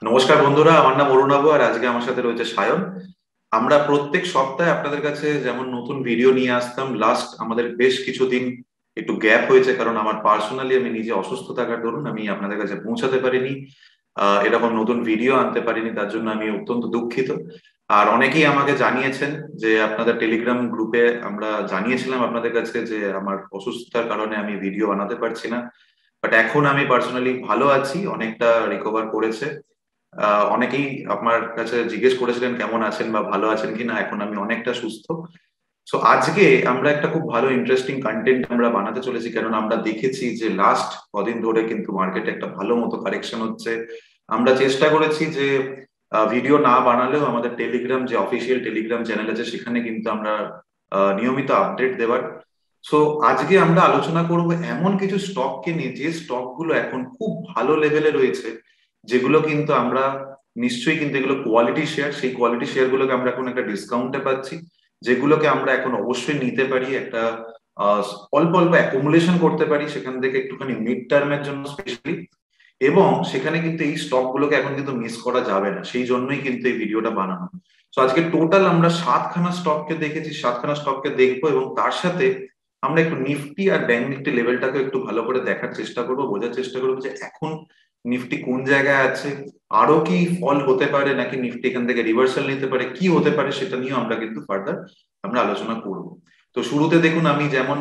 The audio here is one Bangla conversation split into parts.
নমস্কার বন্ধুরা, আমার নাম অরুণাভ আর আজকে আমার সাথে রয়েছে সায়ন। আমরা প্রত্যেক সপ্তাহে আপনাদের কাছে যেমন নতুন ভিডিও নিয়ে আসতাম, লাস্ট আমাদের বেশ কিছুদিন একটু গ্যাপ হয়েছে, কারণ আমার পার্সোনালি আমি নিজে অসুস্থ থাকার দরুন আমি আপনাদের কাছে পৌঁছাতে পারিনি, এরকম নতুন ভিডিও আনতে পারিনি। তার জন্য আমি অত্যন্ত দুঃখিত। আর অনেকেই আমাকে জানিয়েছেন যে আপনাদের টেলিগ্রাম গ্রুপে আমরা জানিয়েছিলাম আপনাদের কাছে যে আমার অসুস্থতার কারণে আমি ভিডিও বানাতে পারছি না। বাট এখন আমি পার্সোনালি ভালো আছি, অনেকটা রিকভার করেছে। অনেকেই আপনার কাছে জিজ্ঞেস করেছিলেন কেমন আছেন বা ভালো আছেন কিনা। এখন আমি অনেকটা সুস্থ। সো আজকে আমরা একটা খুব ভালো ইন্টারেস্টিং কন্টেন্ট আমরা বানাতে চলেছি, কারণ আমরা দেখেছি যে লাস্ট কদিন ধরে কিন্তু মার্কেটে একটা ভালো মতো কারেকশন হচ্ছে। আমরা চেষ্টা করেছি যে ভিডিও না বানালেও আমাদের টেলিগ্রাম যে অফিসিয়াল টেলিগ্রাম চ্যানেল আছে সেখানে কিন্তু আমরা নিয়মিত আপডেট দেওয়ার। সো আজকে আমরা আলোচনা করব এমন কিছু স্টককে নিয়ে যে স্টক গুলো এখন খুব ভালো লেভেলে রয়েছে, যেগুলো কিন্তু আমরা নিশ্চয়ই কিন্তু এগুলো কোয়ালিটি শেয়ার, সেই কোয়ালিটি শেয়ার গুলোকে আমরা এখন একটা ডিসকাউন্টে পাচ্ছি, যেগুলোকে আমরা এখন অবশ্যই নিতে পারি, একটা অল্প অল্প অ্যাকুমুলেশন করতে পারি সেখান থেকে একটুখানি মিড টার্মের জন্য স্পেশালি। এবং সেখানে কিন্তু এই স্টক গুলোকে এখন কিন্তু মিস করা যাবে না, সেই জন্যই কিন্তু এই ভিডিওটা বানানো। তো আজকে টোটাল আমরা 7খানা স্টককে দেখেছি, 7খানা স্টককে দেখবো এবং তার সাথে আমরা একটু নিফটি আর ব্যাংক নিফটি লেভেলটাকে একটু ভালো করে দেখার চেষ্টা করবো, বোঝার চেষ্টা করবো যে এখন নিফটি কোন জায়গায় আছে, আরো কি ফল হতে পারে নাকি নিফটি এখান থেকে রিভার্সাল নিতে পারে, কি হতে পারে সেটা নিয়েও আমরা কিন্তু ফার্দার আমরা আলোচনা করব। তো শুরুতে দেখুন, আমি যেমন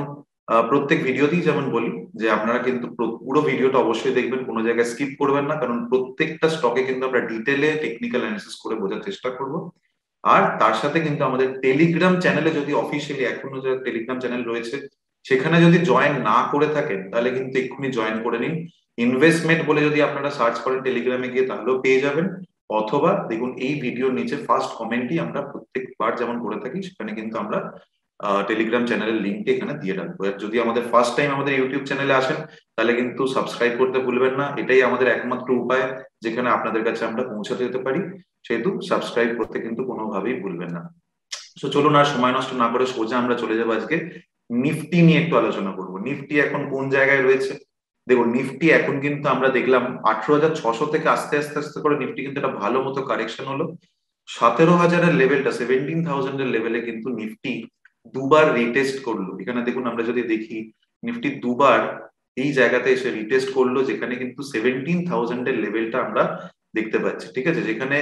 প্রত্যেক ভিডিওতেই যেমন বলি যে আপনারা কিন্তু পুরো ভিডিওটা অবশ্যই দেখবেন, কোনো জায়গায় স্কিপ করবেন না, কারণ প্রত্যেকটা স্টকে কিন্তু আমরা ডিটেলে টেকনিক্যাল অ্যানালিসিস করে বোঝার চেষ্টা করব। আর তার সাথে কিন্তু আমাদের টেলিগ্রাম চ্যানেলে যদি অফিসিয়ালি এখনো যে টেলিগ্রাম চ্যানেল রয়েছে সেখানে যদি জয়েন না করে থাকেন তাহলে কিন্তু এক্ষুনি জয়েন করে নিন। ইনভেস্টমেন্ট বলে যদি আপনারা সার্চ করেন টেলিগ্রামে গিয়ে তাহলেও পেয়ে যাবেন। অথবা দেখুন এই ভিডিওর নিচে ফার্স্ট কমেন্টই আমরা প্রত্যেকবার যেমন করে থাকি, সেখানে কিন্তু আমরা টেলিগ্রাম চ্যানেলের লিঙ্কটি এখানে দিয়ে রাখবো। আর যদি আমাদের ফার্স্ট টাইম আমাদের ইউটিউব চ্যানেলে আসেন তাহলে কিন্তু সাবস্ক্রাইব করতে ভুলবেন না, এটাই আমাদের একমাত্র উপায় যেখানে আপনাদের কাছে আমরা পৌঁছাতে যেতে পারি। সেহেতু সাবস্ক্রাইব করতে কিন্তু কোনোভাবেই ভুলবেন না। তো চলুন আর সময় নষ্ট না করে সোজা আমরা চলে যাবো আজকে নিফটি নিয়ে একটু আলোচনা করব। নিফটি এখন কোন জায়গায় রয়েছে? দেখুন নিফটি এখন কিন্তু আমরা দেখলাম 18,600 থেকে আস্তে আস্তে আস্তে করে নিফটি কিন্তু একটা ভালো মতো কারেকশন হলো। 17,000-এর লেভেলটা, 17,000-এর লেভেলে কিন্তু নিফটি দুবার রিটেস্ট করলো। এখানে দেখুন আমরা যদি দেখি নিফটি দুবার এই জায়গাতে এসে রিটেস্ট করলো, যেখানে কিন্তু 17,000-এর লেভেলটা আমরা দেখতে পাচ্ছি। ঠিক আছে, যেখানে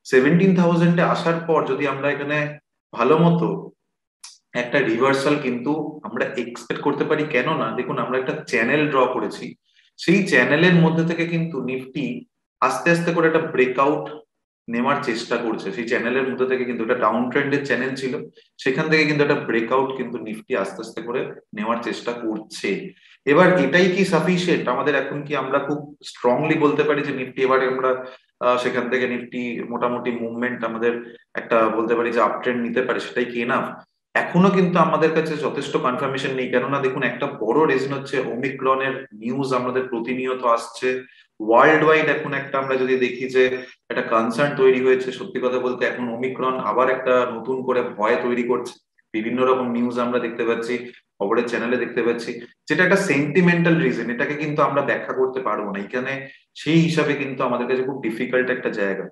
17,000-এ আসার পর যদি আমরা এখানে ভালো মতো একটা রিভার্সাল কিন্তু আমরা এক্সপেক্ট করতে পারি। কেন না, দেখুন আমরা একটা চ্যানেল ড্র করেছি, সেই চ্যানেলের মধ্যে থেকে কিন্তু নিফটি আস্তে আস্তে করে একটা ব্রেকআউট নেওয়ার চেষ্টা করছে। সেই চ্যানেলের মধ্যে থেকে কিন্তু একটা ডাউন ট্রেন্ডের চ্যানেল ছিল, সেখান থেকে কিন্তু একটা ব্রেকআউট কিন্তু নিফটি আস্তে আস্তে করে নেওয়ার চেষ্টা করছে। এবার এটাই কি সাফিসিয়েন্ট আমাদের? এখন কি আমরা খুব স্ট্রংলি বলতে পারি যে নিফটি এবারে আমরা সেখান থেকে নিফটি মোটামুটি মুভমেন্ট আমাদের একটা বলতে পারি যে আপ ট্রেন্ড নিতে পারে, সেটাই কি এনাফ? এখনো কিন্তু আমাদের কাছে যথেষ্ট কনফার্মেশন নেই। কেননা দেখুন একটা বড় রিজন হচ্ছে ওমিক্রনের নিউজ আমাদের প্রতিনিয়ত আসছে ওয়ার্ল্ড ওয়াইড। এখন একটা আমরা যদি দেখি যে একটা কনসার্ন তৈরি হয়েছে, সত্যি কথা বলতে এখন ওমিক্রন আবার একটা নতুন করে ভয় তৈরি করছে। বিভিন্ন রকম নিউজ আমরা দেখতে পাচ্ছি, খবরের চ্যানেলে দেখতে পাচ্ছি, যেটা একটা সেন্টিমেন্টাল রিজন, এটাকে কিন্তু আমরা ব্যাখ্যা করতে পারবো না এখানে। সেই হিসাবে কিন্তু আমাদের কাছে খুব ডিফিকাল্ট একটা জায়গা।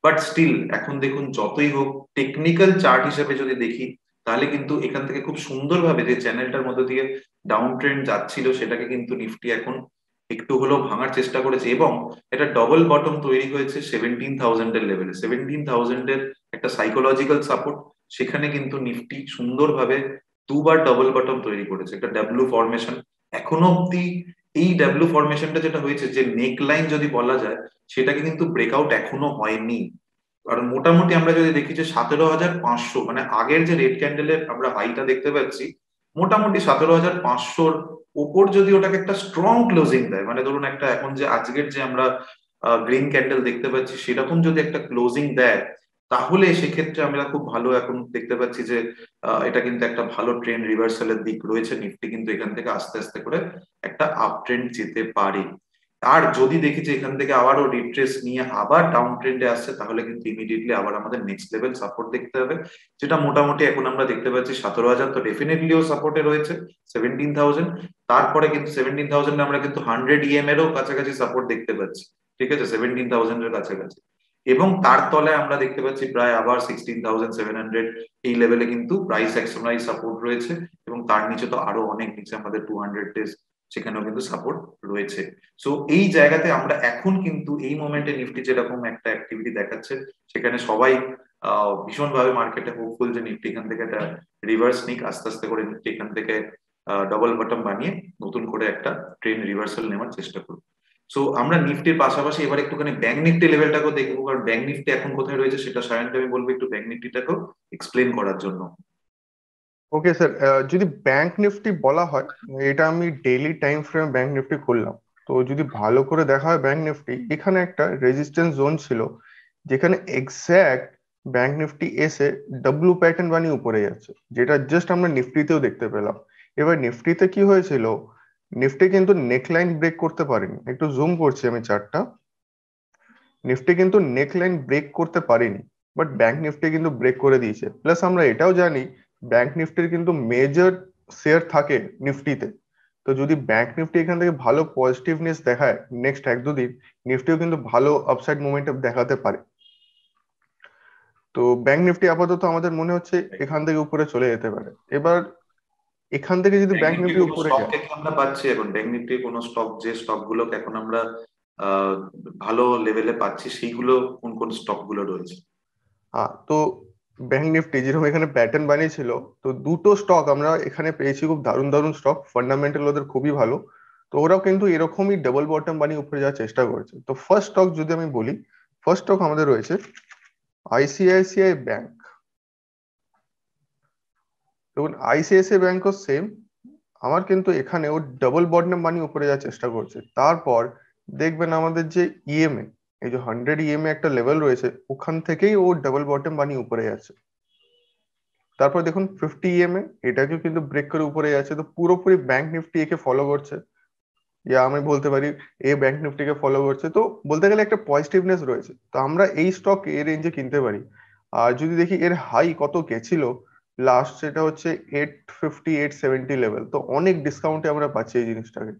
বাট স্টিল এখন দেখুন যতই হোক টেকনিক্যাল চার্ট হিসেবে যদি দেখি তাহলে কিন্তু এখান থেকে খুব সুন্দরভাবে যে চ্যানেলটার মধ্যে দিয়ে ডাউন ট্রেন্ড যাচ্ছিল সেটাকে কিন্তু নিফটি এখন একটু হলেও ভাঙার চেষ্টা করেছে এবং এটা ডবল বটম তৈরি হয়েছে 17,000-এর লেভেলে। 17,000-এর একটা সাইকোলজিক্যাল সাপোর্ট, সেখানে কিন্তু নিফটি সুন্দরভাবে দুবার ডবল বটম তৈরি করেছে, একটা ডাব্লু ফরমেশন। এখনো অব্দি এই ডাব্লু ফরমেশনটা যেটা হয়েছে, যে নেক লাইন যদি বলা যায়, সেটাকে কিন্তু ব্রেকআউট এখনো হয়নি। কারণ মোটামুটি আমরা যদি দেখি যে 17,500 মানে আগের যে রেড ক্যান্ডেলের আমরা হাইটা দেখতে পাচ্ছি, মোটামুটি 17,500-র উপর যদি ওটাকে একটা স্ট্রং ক্লোজিং দেয়, মানে ধরুন একটা এখন যে আজকের যে আমরা গ্রিন ক্যান্ডেল দেখতে পাচ্ছি সেরকম যদি একটা ক্লোজিং দেয়, তাহলে সেক্ষেত্রে আমরা খুব ভালো এখন দেখতে পাচ্ছি যে এটা কিন্তু একটা ভালো ট্রেন্ড রিভার্সালের দিক রয়েছে। নিফটি কিন্তু এখান থেকে আস্তে আস্তে করে একটা আপ ট্রেন্ড যেতে পারে। আর যদি দেখি যে এখান থেকে আবারও রিট্রেস নিয়ে আবার ডাউন ট্রেন্ডে আসছে, তাহলে কিন্তু ইমিডিয়েটলি আবার আমাদের নেক্সট লেভেল সাপোর্ট দেখতে হবে, যেটা মোটামুটি এখন আমরা দেখতে পাচ্ছি 17,000। তো ডেফিনেটলিও সাপোর্টে রয়েছে 17,000। তারপরে কিন্তু 17,000 আমরা কিন্তু 100 EM এরও কাছাকাছি সাপোর্ট দেখতে পাচ্ছি। ঠিক আছে, 17,000 এর কাছাকাছি। এবং তার তলায় আমরা দেখতে পাচ্ছি প্রায় আবার 16,700 এই লেভেলে কিন্তু প্রাইস অ্যাকশনাল সাপোর্ট রয়েছে, এবং তার নিচে তো আরো অনেক নিচে আমাদের 200 ডেজ সেখানেও কিন্তু সাপোর্ট রয়েছে। সো এই জায়গাতে আমরা এখন কিন্তু এই মোমেন্টে নিফটি যেরকম একটা অ্যাক্টিভিটি দেখাচ্ছে, সেখানে সবাই ভীষণভাবে মার্কেটে হোপফুল যে নিফটি এখান থেকে একটা রিভার্স নিক, আস্তে আস্তে করে নিফটি এখান থেকে ডবল বটম বানিয়ে নতুন করে একটা ট্রেন্ড রিভার্সাল নেওয়ার চেষ্টা করবো। সো আমরা নিফটির পাশাপাশি এবার একটুখানি ব্যাংক নিফটি লেভেলটাকেও দেখবো, কারণ ব্যাংক নিফটি এখন কোথায় রয়েছে সেটা সায়নকে আমি বলবো একটু ব্যাংক নিফটিটাকেও এক্সপ্লেন করার জন্য। ওকে স্যার, যদি ব্যাংক নিফটি বলা হয়, এটা আমি daily time frame bank Nifty করলাম। তো যদি ভালো করে দেখা হয় ব্যাংক নিফটি, এখানে একটা রেজিস্ট্যান্স জোন ছিল, যেখানে এক্স্যাক্ট ব্যাংক নিফটি এসে ডাব্লু প্যাটার্ন বানিয়ে উপরে যাচ্ছে, যেটা জাস্ট আমরা নিফটিতেও দেখতে পেলাম। এবার নিফটিতে কি হয়েছিল, নিফটি কিন্তু নেকলাইন ব্রেক করতে পারেনি। একটু জুম করছি আমি চার্টটা। নিফটি কিন্তু নেকলাইন ব্রেক করতে পারেনি, বাট ব্যাংক নিফটি কিন্তু ব্রেক করে দিয়েছে। প্লাস আমরা এটাও জানি ব্যাংক নিফটির কিন্তু মেজর শেয়ার থাকে নিফটিতে। তো যদি ব্যাংক নিফটি এখান থেকে ভালো পজিটিভনেস দেখায় নেক্সট 1-2 দিন, নিফটিও কিন্তু ভালো আপসাইড মোমেন্টাম দেখাতে পারে। তো ব্যাংক নিফটি আপাতত আমাদের মনে হচ্ছে এখান থেকে উপরে চলে যেতে পারে। এবার এখান থেকে যদি ব্যাংক ব্যাংক নিফটির নিফটি কোনো উপরে স্টক যায়, কি আমরা পাচ্ছি এখন? ব্যাংক নিফটির কোনো স্টক, যে স্টক গুলোকে এখন আমরা আহ ভালো লেভেলে পাচ্ছি, সেইগুলো কোন কোন স্টক গুলো রয়েছে? তো ব্যাংক নিফটি যেরকম এখানে প্যাটার্ন বানিয়েছিল, তো দুটো স্টক আমরা এখানে পেয়েছি, খুব দারুণ দারুণ স্টক, ফান্ডামেন্টাল ওদের খুবই ভালো। তো ওরাও কিন্তু এরকমই ডাবল বটম বানিয়ে উপরে যাওয়ার চেষ্টা করেছে। তো ফার্স্ট স্টক যদি আমি বলি, ফার্স্ট স্টক আমাদের রয়েছে আইসিআইসিআই ব্যাংক। দেখুন আইসিআইসিআই ব্যাংকও সেম, আমার কিন্তু এখানে ও ডাবল বটম বানিয়ে উপরে যাওয়ার চেষ্টা করছে। তারপর দেখবেন আমাদের যে ইএমএ, এই যে 100 ইএমএ একটা লেভেল রয়েছে, ওখান থেকেই ও ডাবল বটম বানিয়ে উপরে যাচ্ছে। তারপর দেখুন 50 ইএমএ, এটাকেও কিন্তু ব্রেক করে উপরে যাচ্ছে। তো পুরোপুরি ব্যাংক নিফটি একে ফলো করছে, ইয়া আমি বলতে পারি এ ব্যাংক নিফটিকে ফলো করছে। তো বলতে গেলে একটা পজিটিভনেস রয়েছে। তো আমরা এই স্টক এর রেঞ্জে কিনতে পারি। আর যদি দেখি এর হাই কত গেছিল লাস্ট, সেটা হচ্ছে 850 870 লেভেল। তো অনেক ডিসকাউন্টে আমরা পাচ্ছি এই জিনিসটাকে,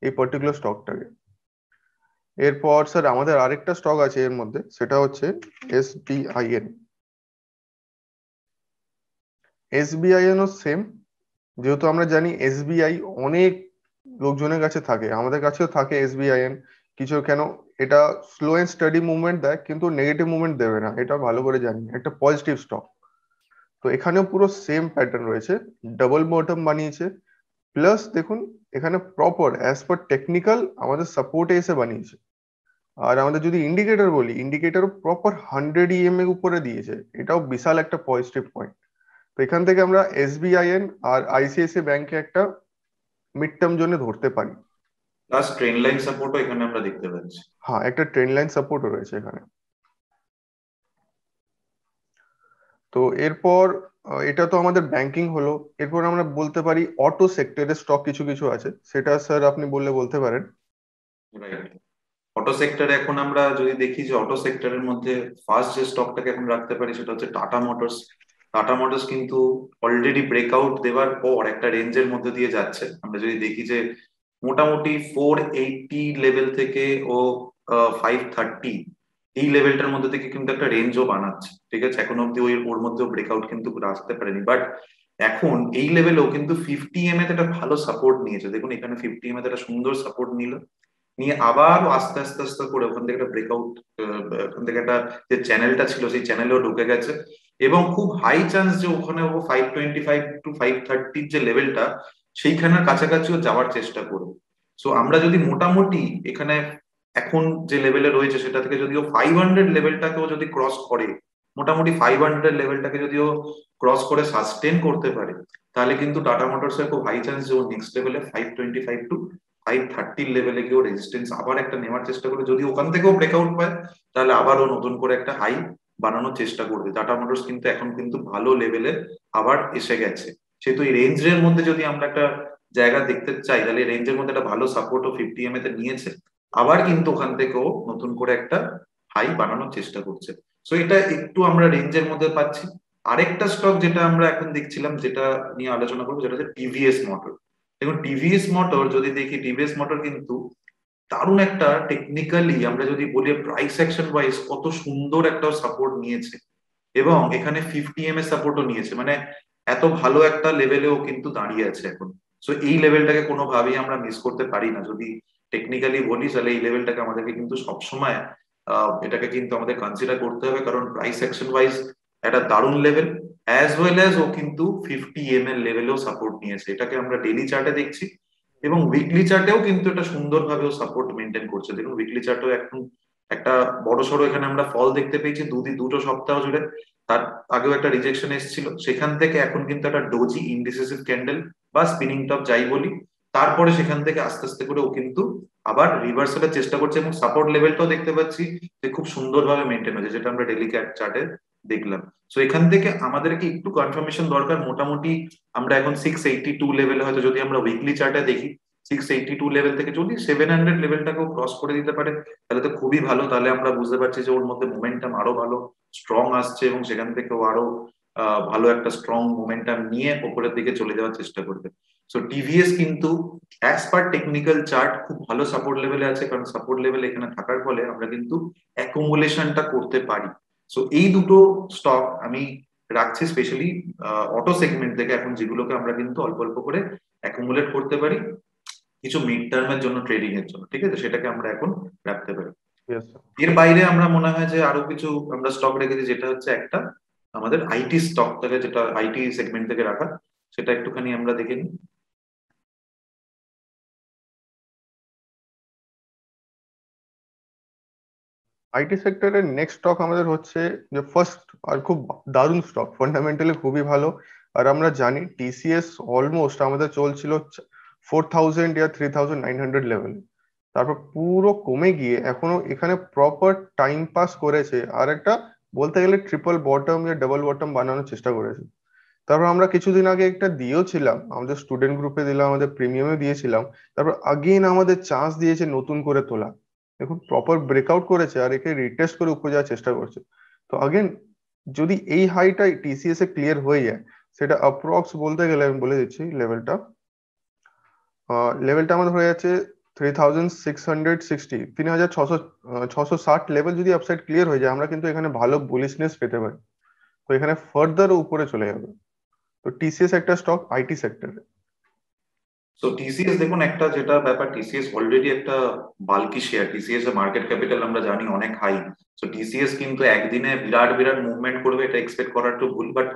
এই পার্টিকুলার স্টকটাকে। এরপর স্যার আমাদের আরেকটা স্টক আছে এর মধ্যে, সেটা হচ্ছে এসবিআইএন। এসবিআইএনও সেম, যেহেতু আমরা জানি এসবিআই অনেক লোকজনের কাছে থাকে, আমাদের কাছেও থাকে এসবিআইএন কিছু। কেন এটা স্লো এন্ড স্টাডি মুভমেন্ট দেয়, কিন্তু নেগেটিভ মুভমেন্ট দেবে না, এটা ভালো করে জানি, একটা পজিটিভ স্টক। তো এখানেও পুরো সেম প্যাটার্ন রয়েছে, ডাবল বটম বানিয়েছে। প্লাস দেখুন এখানে প্রপার অ্যাজ পার টেকনিক্যাল আমাদের সাপোর্টে এসে বানিয়েছে। আর আমাদের যদি ইন্ডিকেটর বলি, ইন্ডিকেটরও প্রপার 100 ইএমএ উপরে দিয়েছে, এটাও বিশাল একটা পজিটিভ পয়েন্ট। তো এখান থেকে আমরা এসবিআইএন আর আইসিআইসিআই ব্যাংকে একটা মিড টার্ম জোনে ধরতে পারি। প্লাস ট্রেন লাইন সাপোর্টও এখানে আমরা দেখতে পাচ্ছি। হ্যাঁ, একটা ট্রেন্ড লাইন সাপোর্টও রয়েছে এখানে। তো এরপর এটা তো আমাদের ব্যাংকিং হলো। এরপর আমরা বলতে পারি অটো সেক্টরের স্টক কিছু কিছু আছে, সেটা স্যার আপনি বললে বলতে পারেন। রাইট। অটো সেক্টরে এখন আমরা যদি দেখি যে অটো সেক্টরের মধ্যে ফার্স্ট যে স্টকটাকে এখন রাখতে পারি সেটা হচ্ছে টাটা মোটরস। টাটা মোটরস কিন্তু অলরেডি ব্রেকআউট দেওয়ার পর একটা রেঞ্জের মধ্যে দিয়ে যাচ্ছে। আমরা যদি দেখি যে মোটামুটি 480 লেভেল থেকে ও 530 এই লেভেলটার মধ্যে থেকে কিন্তু একটা রেঞ্জও বানাচ্ছে, ঠিক আছে। এখন অব্দি ওর মধ্যেও ব্রেকআউট কিন্তু আসতে পারেনি, বাট এখন এই লেভেলেও কিন্তু 50 তে একটা ভালো সাপোর্ট নিয়েছে। দেখুন এখানে 50 তে একটা সুন্দর সাপোর্ট নিল, নিয়ে আবার আস্তে আস্তে আস্তে করে ওখান থেকে একটা ব্রেকআউট, ওখান থেকে একটা যে চ্যানেলটা ছিল সেই চ্যানেলেও ঢুকে গেছে, এবং খুব হাই চান্স যে ওখানে ও 525 টু 530 যে লেভেলটা সেইখানের কাছাকাছিও যাওয়ার চেষ্টা করবে। সো আমরা যদি মোটামুটি এখানে এখন যে লেভেলে রয়েছে সেটা থেকে যদিও 500 লেভেলটাকেও যদি ক্রস করে, মোটামুটি 500 লেভেলটাকে যদিও ক্রস করে সাস্টেন করতে পারে, তাহলে কিন্তু টাটা মোটরস এর খুব হাই চান্স যে ও নেক্সট লেভেলে 525 টু 530 লেভেলে গিয়েও রেজিস্ট্যান্স আবার একটা নেওয়ার চেষ্টা করে। যদি ওখান থেকেও ব্রেকআউট পায় তাহলে আবারও নতুন করে একটা হাই বানানোর চেষ্টা করবে। টাটা মোটরস কিন্তু এখন কিন্তু ভালো লেভেলে আবার এসে গেছে। সেহেতু এই রেঞ্জের মধ্যে যদি আমরা একটা জায়গা দেখতে চাই, তাহলে রেঞ্জের মধ্যে একটা ভালো সাপোর্ট ও 50 তে নিয়েছে, আবার কিন্তু ওখান থেকেও নতুন করে একটা হাই বানানোর চেষ্টা করছে। সো এটা একটু আমরা রেঞ্জের মধ্যে পাচ্ছি। আরেকটা স্টক যেটা আমরা এখন দেখছিলাম, যেটা নিয়ে আলোচনা করবো, যেটা হচ্ছে টিভিএস মোটর। দেখুন টিভিএস মোটর যদি দেখি, টিভিএস মোটর কিন্তু দারুণ একটা টেকনিক্যালি আমরা যদি বলি প্রাইস অ্যাকশন ওয়াইজ কত সুন্দর একটা সাপোর্ট নিয়েছে, এবং এখানে 50 এর সাপোর্টও নিয়েছে, মানে এত ভালো একটা লেভেলেও কিন্তু দাঁড়িয়ে আছে এখন। সো এই লেভেলটাকে কোনোভাবেই আমরা মিস করতে পারি না। যদি টেকনিক্যালি বলি তাহলে এই লেভেলটাকে আমাদেরকে কিন্তু সবসময় এটাকে কিন্তু আমাদের কনসিডার করতে হবে, কারণ প্রাইস অ্যাকশন ওয়াইজ একটা দারুণ লেভেল, অ্যাজ ওয়েল অ্যাজ ও কিন্তু 50 এর লেভেলেও সাপোর্ট নিয়েছে। এটাকে আমরা ডেইলি চার্টে দেখছি, এবং উইকলি চার্টেও কিন্তু এটা সুন্দরভাবেও সাপোর্ট মেনটেন করছে। দেখুন উইকলি চার্টেও এখন একটা বড় সড়ো এখানে আমরা ফল দেখতে পেয়েছি দুটো সপ্তাহ জুড়ে। তার আগেও একটা রিজেকশন এসেছিল, সেখান থেকে এখন কিন্তু একটা ডোজি ইনডিসিসিভ ক্যান্ডেল বা স্পিনিং টপ যাই বলি, তারপরে সেখান থেকে আস্তে আস্তে করে ও কিন্তু আবার রিভার্সালের চেষ্টা করছে, এবং সাপোর্ট লেভেলটাও দেখতে পাচ্ছি যে খুব সুন্দরভাবে মেনটেন হয়েছে, যেটা আমরা ডেলি চার্টে দেখলাম। সো এখান থেকে আমাদেরকে একটু কনফার্মেশন দরকার। মোটামুটি আমরা এখন 682 লেভেলে, হয়তো যদি আমরা উইকলি চার্টে দেখি 682 লেভেল থেকে যদি 700 লেভেলটাকেও ক্রস করে দিতে পারে তাহলে তো খুবই ভালো। তাহলে আমরা বুঝতে পারছি যে ওর মধ্যে মোমেন্টাম আরো ভালো স্ট্রং আসছে, এবং সেখান থেকে ও আরো ভালো একটা স্ট্রং মোমেন্টাম নিয়ে উপরের দিকে চলে যাওয়ার চেষ্টা করবে। সো টিভিএস কিন্তু অ্যাজ পার টেকনিক্যাল চার্ট খুব ভালো সাপোর্ট লেভেলে আছে, কারণ সাপোর্ট লেভেল এখানে থাকার ফলে আমরা কিন্তু অ্যাকুমুলেশনটা করতে পারি। সো এই দুটো স্টক আমি রাখছি স্পেশালি অটো সেগমেন্ট থেকে এখন, যেগুলোকে আমরা কিন্তু অল্প অল্প করে অ্যাকুমুলেট করতে পারি কিছু মিড টার্মের জন্য, ট্রেডিং এর জন্য। ঠিক আছে, সেটাকে আমরা এখন রাখতে পারি। Yes, sir. এর বাইরে আমরা মনে হয় যে আরো কিছু আমরা স্টক রেখেছি, যেটা হচ্ছে একটা আমাদের আইটি স্টক থেকে, যেটা আইটি সেগমেন্ট থেকে রাখা, সেটা একটুখানি আমরা দেখে নিই। আইটি সেক্টরের নেক্সট স্টক আমাদের হচ্ছে যে ফার্স্ট, আর খুব দারুণ স্টক, ফান্ডামেন্টালি খুবই ভালো। আর আমরা জানি টিসিএস অলমোস্ট আমাদের চলছিল 4000 ইয়া 3900 লেভেল, তারপর পুরো কমে গিয়ে এখনো এখানে প্রপার টাইম পাস করেছে, আর একটা বলতে গেলে ট্রিপল বটম ইয়া ডাবল বটম বানানোর চেষ্টা করেছে। তারপর আমরা কিছুদিন আগে একটা দিয়েও ছিলাম, আমাদের স্টুডেন্ট গ্রুপে দিলাম, আমাদের প্রিমিয়ামে দিয়েছিলাম। তারপর আগেইন আমাদের চান্স দিয়েছে নতুন করে তোলা। দেখুন প্রপার ব্রেকআউট করেছে আর একে রিটেস্ট করে উপরে যাওয়ার চেষ্টা করছে। তো আগেন যদি এই হাইটা টিসিএস এ ক্লিয়ার হয়ে যায়, সেটা অ্যাপ্রক্স বলতে গেলে আমি বলে দিচ্ছি লেভেলটা, লেভেলটা আমাদের হয়ে যাচ্ছে 3660, 3660 লেভেল। যদি আপসাইড ক্লিয়ার হয়ে যায় আমরা কিন্তু এখানে ভালো বুলিশনেস পেতে পারি, তো এখানে ফার্দার উপরে চলে যাবে। তো টিসিএস একটা স্টক আইটি সেক্টরে। তো টিসিএস দেখুন, একটা যেটা ব্যাপার, টিসিএস অলরেডি একটা বাল্কি শেয়ার, টিসিএস এর মার্কেট ক্যাপিটাল আমরা জানি অনেক হাই। তো টিসিএস কিন্তু একদিনে বিরাট বিরাট মুভমেন্ট করবে এটা এক্সপেক্ট করা একটু ভুল, বাট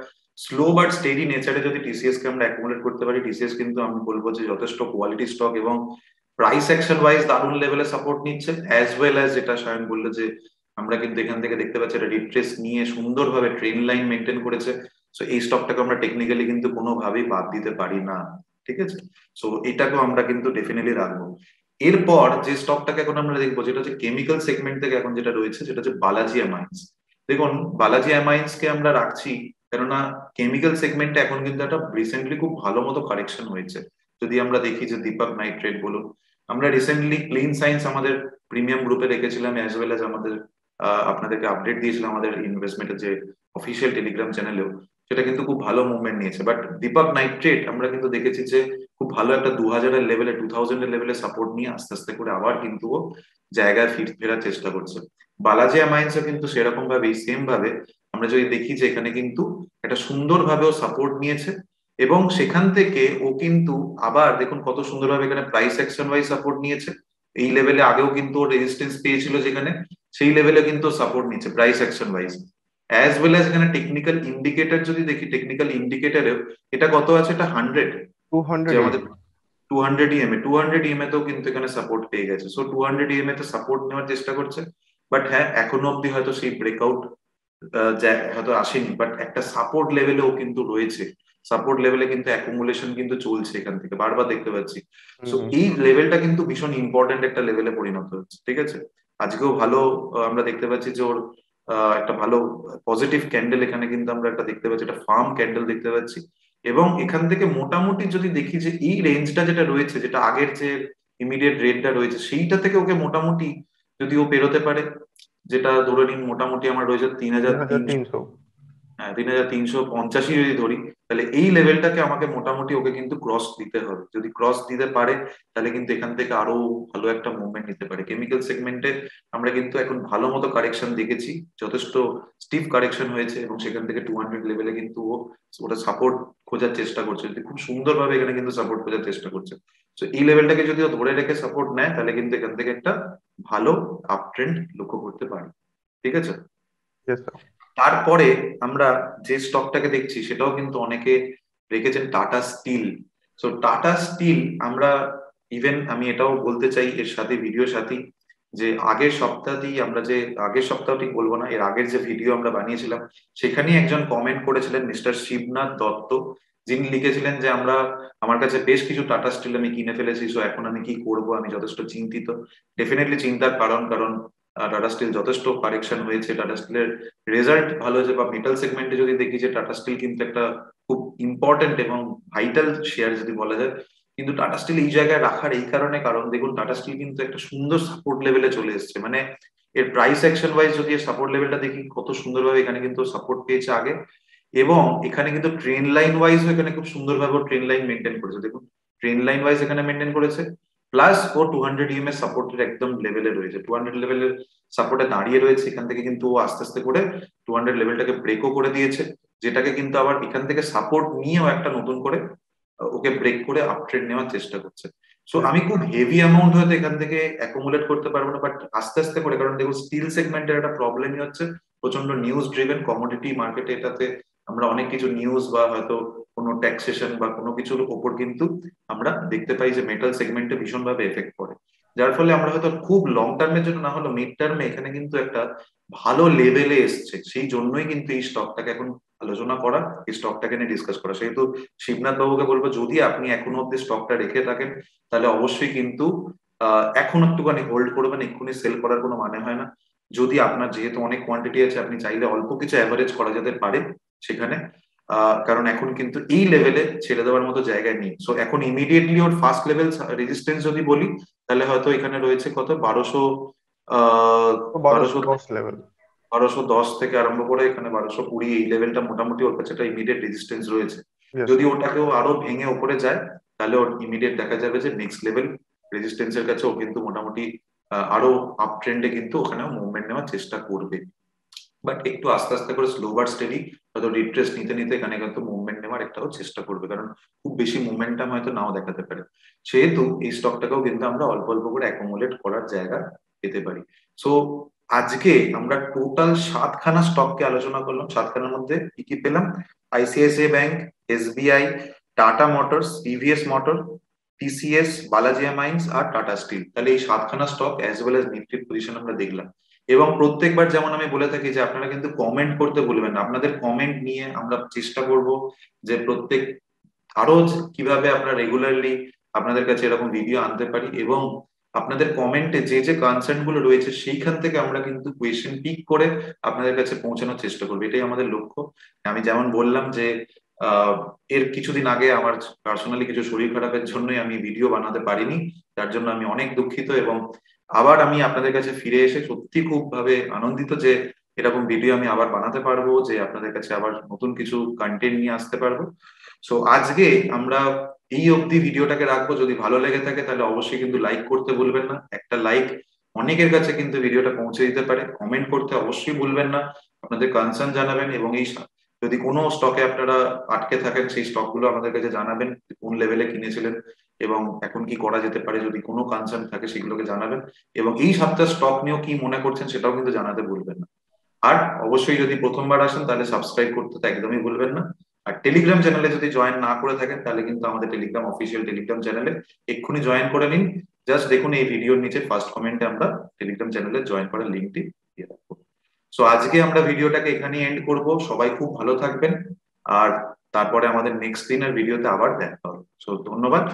স্লো বাট স্টেডি নেচারে যদি টিসিএস কে আমরা অ্যাকুমুলেট করতে পারি, টিসিএস কিন্তু আমি বলবো যে যথেষ্ট কোয়ালিটি স্টক, এবং প্রাইস অ্যাকশন ওয়াইজ দারুণ লেভেলে সাপোর্ট নিচ্ছে, অ্যাজ ওয়েল অ্যাজ যেটা সায়ন বললো যে আমরা কিন্তু এখান থেকে দেখতে পাচ্ছি এটা রিট্রেস নিয়ে সুন্দরভাবে ট্রেন লাইন মেনটেন করেছে। সো এই স্টকটাকে আমরা টেকনিক্যালি কিন্তু কোনোভাবেই বাদ দিতে পারি না। ঠিক আছে, সো এটাকেও আমরা কিন্তু ডেফিনেটলি রাখবো। এরপর যে স্টকটাকে এখন আমরা দেখবো, যেটা হচ্ছে কেমিক্যাল সেগমেন্ট থেকে এখন যেটা রয়েছে, সেটা হচ্ছে বালাজি অ্যামাইন্স। দেখুন বালাজি অ্যামাইন্স কে আমরা রাখছি কেননা কেমিক্যাল সেগমেন্টে এখন কিন্তু একটা রিসেন্টলি খুব ভালো মতো কারেকশন হয়েছে। যদি আমরা দেখি যে দীপক নাইট্রেট বলুন, আমরা রিসেন্টলি ক্লিন সায়েন্স আমাদের প্রিমিয়াম গ্রুপে রেখেছিলাম, অ্যাজ ওয়েল অ্যাজ আমাদের আপনাদেরকে আপডেট দিয়েছিলাম আমাদের ইনভেস্টমেন্টের যে অফিসিয়াল টেলিগ্রাম চ্যানেলেও, সেটা কিন্তু খুব ভালো মুভমেন্ট নিয়েছে। বাট দীপক নাইট্রেট আমরা কিন্তু দেখেছি যে খুব ভালো একটা 2000 লেভেলে, 2000 লেভেলে সাপোর্ট নিয়ে আস্তে আস্তে করে আবার কিন্তু ও জায়গায় ফেরার চেষ্টা করছে। বালাজি অ্যামাইন্সও কিন্তু সেরকম ভাবে সেম ভাবে আমরা যদি দেখি যে এখানে কিন্তু একটা সুন্দর ভাবে ও সাপোর্ট নিয়েছে, এবং সেখান থেকে ও কিন্তু আবার দেখুন কত সুন্দরভাবে এখানে প্রাইস অ্যাকশন ওয়াইজ সাপোর্ট নিয়েছে। এই লেভেলে আগেও কিন্তু ও রেজিস্ট্যান্স পেয়েছিল, যেখানে সেই লেভেলে কিন্তু সাপোর্ট নিচ্ছে price action wise, as well as এখানে টেকনিক্যাল ইন্ডিকেটর যদি দেখি, টেকনিক্যাল ইন্ডিকেটরেও এটা কত আছে, এটা 100, যে 200 আমাদের 200 ইএমএ, 200 ইএমএ তেও কিন্তু এখানে সাপোর্ট পেয়ে গেছে। সো 200 ইএমএ তে সাপোর্ট নেওয়ার চেষ্টা করছে, বাট হ্যাঁ এখনো অব্দি হয়তো সেই ব্রেকআউট হয়তো আসেনি, বাট একটা সাপোর্ট লেভেলেও কিন্তু রয়েছে। সাপোর্ট লেভেলে কিন্তু অ্যাকুমুলেশন কিন্তু চলছে, এখান থেকে বারবার দেখতে পাচ্ছি। সো এই লেভেলটা কিন্তু ভীষণ ইম্পর্টেন্ট একটা লেভেলে পরিণত হচ্ছে। ঠিক আছে, আজকেও ভালো আমরা দেখতে পাচ্ছি যে ওর একটা ভালো পজিটিভ ক্যান্ডেল এখানে কিন্তু আমরা একটা দেখতে পাচ্ছি, একটা ফার্ম ক্যান্ডেল দেখতে পাচ্ছি। এবং এখান থেকে মোটামুটি যদি দেখি যে এই রেঞ্জটা যেটা রয়েছে, যেটা আগের যে ইমিডিয়েট রেটটা রয়েছে, সেইটা থেকে ওকে মোটামুটি যদি ও পেরোতে পারে, যেটা ধরে নিন মোটামুটি আমার রয়েছে 3300, 3300। হ্যাঁ 3350 যদি ধরি, তাহলে এই লেভেলটাকে আমাকে মোটামুটি ওকে কিন্তু ক্রস দিতে হবে। যদি ক্রস দিতে পারে তাহলে কিন্তু এখান থেকে আরো ভালো একটা মুভমেন্ট নিতে পারে। কেমিক্যাল সেগমেন্টে আমরা কিন্তু এখন ভালো মতো কারেকশন দেখেছি, যথেষ্ট স্টিফ কারেকশন হয়েছে এবং সেখান থেকে 200 লেভেলে কিন্তু ওটা সাপোর্ট খোঁজার চেষ্টা করছে, যদি খুব সুন্দরভাবে এখানে কিন্তু সাপোর্ট খোঁজার চেষ্টা করছে। তো এই লেভেলটাকে যদি ও ধরে রেখে সাপোর্ট নেয় তাহলে কিন্তু এখান থেকে একটা ভালো আপ ট্রেন্ড লক্ষ্য করতে পারি। ঠিক আছে। Yes, sir. তারপরে আমরা যে স্টকটাকে দেখছি সেটাও কিন্তু অনেকে রেখেছেন, Tata steel. So Tata steel আমরা ইভেন আমি এটাও বলতে চাই এর সাথে ভিডিওর সাথে, যে আগের সপ্তাহতেই আমরা যে আগের সপ্তাহ ঠিক বলবো না, এর আগের যে ভিডিও আমরা বানিয়েছিলাম সেখানেই একজন কমেন্ট করেছিলেন মিস্টার শিবনাথ দত্ত, যিনি লিখেছিলেন যে আমার কাছে বেশ কিছু টাটা স্টিল আমি কিনে ফেলেছি, সো এখন আমি কি করব, আমি যথেষ্ট চিন্তিত। ডেফিনেটলি চিন্তার কারণ টাটা স্টিল যথেষ্ট কারেকশন হয়েছে, টাটা স্টিলের রেজাল্ট ভালো হয়েছে, বা মেটাল সেগমেন্টে যদি দেখি যে টাটা স্টিল কিন্তু একটা খুব ইম্পর্টেন্ট এবং ভাইটাল শেয়ার যদি বলা যায়। কিন্তু টাটা স্টিল এই জায়গায় রাখার এই কারণ দেখুন টাটা স্টিল কিন্তু একটা সুন্দর সাপোর্ট লেভেলে চলে এসেছে, মানে এর প্রাইস অ্যাকশন ওয়াইজ যদি সাপোর্ট লেভেলটা দেখি কত সুন্দরভাবে এখানে কিন্তু সাপোর্ট পেয়েছে আগে, এবং এখানে কিন্তু ট্রেন লাইন ওয়াইজ এখানে খুব সুন্দরভাবে ট্রেন লাইন মেনটেন করেছে। দেখুন ট্রেন লাইন ওয়াইজ এখানে মেনটেন করেছে, প্লাস ও 200 ইএমএস সাপোর্টের একদম লেভেলে রয়েছে, 200 লেভেলের সাপোর্টে দাঁড়িয়ে রয়েছে। এখান থেকে কিন্তু ও আস্তে আস্তে করে 200 লেভেলটাকে ব্রেকও করে দিয়েছে, যেটাকে কিন্তু আবার এখান থেকে সাপোর্ট নিয়েও একটা নতুন করে ওকে ব্রেক করে আপ ট্রেন্ড নেওয়ার চেষ্টা করছে। So Yes. আমি খুব হেভি অ্যামাউন্ট হয়তো এখান থেকে অ্যাকুমুলেট করতে পারবো না, বাট আস্তে আস্তে করে, কারণ দেখুন স্টিল সেগমেন্টের একটা প্রবলেমই হচ্ছে প্রচন্ড নিউজ ড্রিভেন কমোডিটি মার্কেটে, এটাতে আমরা অনেক কিছু নিউজ বা হয়তো কোনো ট্যাক্সেশন বা কোনো কিছুর উপর কিন্তু আমরা দেখতে পাই যে মেটাল সেগমেন্টে ভীষণভাবে এফেক্ট করে, যার ফলে আমরা হয়তো খুব লং টার্মের জন্য না হলো মিড টার্মে এখানে কিন্তু একটা ভালো লেভেলে এসছে, সেই জন্যই কিন্তু এই স্টকটাকে এখন আলোচনা করা, এই স্টকটাকে নিয়ে ডিসকাস করা। সেহেতু শিবনাথ বাবুকে বলবো যদি আপনি এখনো অব্দি স্টকটা রেখে থাকেন তাহলে অবশ্যই কিন্তু এখন একটুখানি হোল্ড করবেন, এক্ষুনি সেল করার কোনো মানে হয় না। যদি আপনার যেহেতু অনেক কোয়ান্টিটি আছে আপনি চাইলে অল্প কিছু অ্যাভারেজ করা যেতে পারে সেখানে, কারণ এখন কিন্তু এই লেভেলে ছেড়ে দেওয়ার মতো জায়গায় নেই। সো এখন ইমিডিয়েটলি ওর ফার্স্ট লেভেল রেজিস্ট্যান্স যদি বলি তাহলে হয়তো এখানে রয়েছে কত 1200, বারোশো 1200, দশ লেভেল। 1210 থেকে আরম্ভ করে এখানে 1220, এই লেভেলটা মোটামুটি ওর কাছে একটা ইমিডিয়েট রেজিস্ট্যান্স রয়েছে। Yes, যদি sir. ওটাকেও আরো ভেঙে উপরে যায় তাহলে ওর ইমিডিয়েট দেখা যাবে যে নেক্সট লেভেল রেজিস্ট্যান্সের কাছে ও কিন্তু মোটামুটি আরো আপ ট্রেন্ডে কিন্তু ওখানেও মুভমেন্ট নেওয়ার চেষ্টা করবে। বাট একটু আস্তে আস্তে করে স্লো বাট স্টেডি হয়তো রিট্রেস নিতে নিতে এখানে কিন্তু মুভমেন্ট নেওয়ার একটাও চেষ্টা করবে, কারণ খুব বেশি মুভমেন্টাম হয়তো নাও দেখাতে পারে। সেহেতু এই স্টকটাকেও কিন্তু আমরা অল্প অল্প করে অ্যাকোমোডেট করার জায়গা পেতে পারি। সো আজকে আমরা টোটাল 7খানা স্টককে আলোচনা করলাম। 7খানার মধ্যে কি কি পেলাম? ICICI bank, SBI, Tata Motors, TVS Motor, TCS, Balaji Mines আর টাটা স্টিল। তাহলে এই 7খানা স্টক অ্যাজ ওয়েল এজ নিফটির পজিশন আমরা দেখলাম। এবং প্রত্যেকবার যেমন আমি বলে থাকি যে আপনারা কিন্তু কমেন্ট করতে ভুলবেন না, আপনাদের কমেন্ট নিয়ে আমরা চেষ্টা করব যে প্রত্যেক আরো কিভাবে আমরা রেগুলারলি আপনাদের কাছে এরকম ভিডিও আনতে পারি, এবং আপনাদের কমেন্টে যে যে কনসার্ন গুলো রয়েছে সেইখান থেকে আমরা কিন্তু কোয়েশ্চেন পিক করে আপনাদের কাছে পৌঁছানোর চেষ্টা করবো, এটাই আমাদের লক্ষ্য। আমি যেমন বললাম যে এর কিছুদিন আগে আমার পার্সোনালি কিছু শরীর খারাপের জন্যই আমি ভিডিও বানাতে পারিনি, তার জন্য আমি অনেক দুঃখিত। এবং আবার আমি আপনাদের কাছে ফিরে এসে সত্যি খুব ভাবে আনন্দিত যে এরকম ভিডিও আমি আবার বানাতে পারবো, যে আপনাদের কাছে আবার নতুন কিছু কন্টেন্ট নিয়ে আসতে পারবো। সো আজকে আমরা এই অবধি ভিডিওটাকে রাখবো। যদি ভালো লেগে থাকে তাহলে অবশ্যই কিন্তু লাইক করতে ভুলবেন না, একটা লাইক অনেকের কাছে কিন্তু ভিডিওটা পৌঁছে দিতে পারে। কমেন্ট করতে অবশ্যই ভুলবেন না, আপনাদের কনসার্ন জানাবেন, এবং এই যদি কোনো স্টকে আপনারা আটকে থাকেন সেই স্টকগুলো আমাদের কাছে জানাবেন, কোন লেভেলে কিনেছিলেন এবং এখন কি করা যেতে পারে, যদি কোনো কনসার্ন থাকে সেগুলোকে জানাবেন, এবং এই সপ্তাহের স্টক নিয়েও কি মনে করছেন সেটাও কিন্তু জানাতে ভুলবেন না। আর অবশ্যই যদি প্রথমবার আসেন তাহলে সাবস্ক্রাইব করতে তো একদমই ভুলবেন না। আর টেলিগ্রাম চ্যানেলে যদি জয়েন না করে থাকেন তাহলে কিন্তু আমাদের টেলিগ্রাম অফিসিয়াল টেলিগ্রাম চ্যানেলে এক্ষুনি জয়েন করে নিন। জাস্ট দেখুন এই ভিডিওর নিচে ফার্স্ট কমেন্টে আমরা টেলিগ্রাম চ্যানেলে জয়েন করার লিঙ্কটি দিয়ে রাখবো। সো আজকে আমরা ভিডিওটাকে এখানেই এন্ড করব। সবাই খুব ভালো থাকবেন, আর তারপরে আমাদের নেক্সট দিনের ভিডিওতে আবার দেখা হবে। সো ধন্যবাদ।